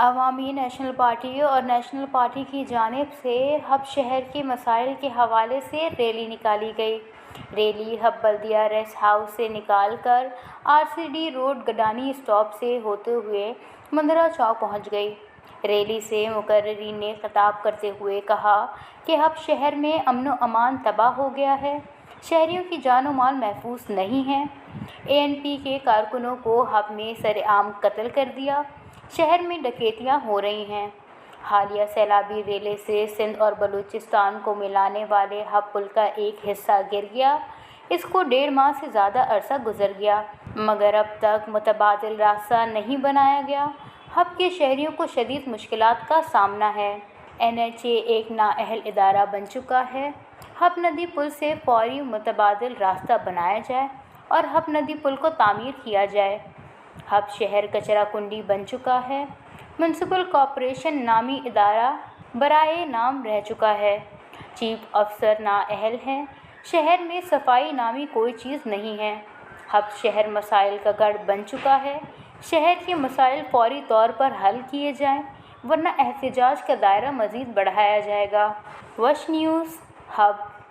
عوامی national party اور national party کی جانب سے ہب شہر کے مسائل کے حوالے سے ریلی نکالی گئی۔ ریلی ہب بلدیہ ریسٹ ہاؤس سے نکال کر RCD روڈ گڈانی اسٹاپ سے ہوتے ہوئے مندرہ چوک پہنچ گئی۔ ریلی سے مقررین نے خطاب کرتے ہوئے کہا کہ ہب شہر میں امن و امان تباہ ہو گیا ہے، شہریوں کی جان و مال محفوظ نہیں ہے۔ ANP کے کارکنوں کو ہب میں سرعام قتل کر دیا، شہر میں ڈکیتیاں ہو رہی ہیں۔ حالیہ سیلابی ریلے سے سندھ اور بلوچستان کو ملانے والے ہب پل کا ایک حصہ گر گیا۔ اس کو 1.5 ماہ سے زیادہ عرصہ گزر گیا مگر اب تک متبادل راستہ نہیں بنایا گیا۔ ہب کے شہریوں کو شدید مشکلات کا سامنا ہے۔ NHA ایک نااہل ادارہ بن چکا ہے۔ ہب ندی پل سے فوری متبادل راستہ بنایا جائے اور ہب ندی پل کو تعمیر کیا جائے۔ ہب شہر کچرا کنڈی بن چکا ہے۔ میونسپل کارپوریشن نامی ادارہ برائے نام رہ چکا ہے۔ چیف افسر نااہل ہیں۔ شہر میں صفائی نامی کوئی چیز نہیں ہے۔ ہب شہر مسائل کا گڑھ بن چکا ہے۔ شہر کے مسائل فوری طور پر حل کیے جائیں ورنہ احتجاج کا دائرہ مزید بڑھایا جائے گا۔ وش نیوز، ہب۔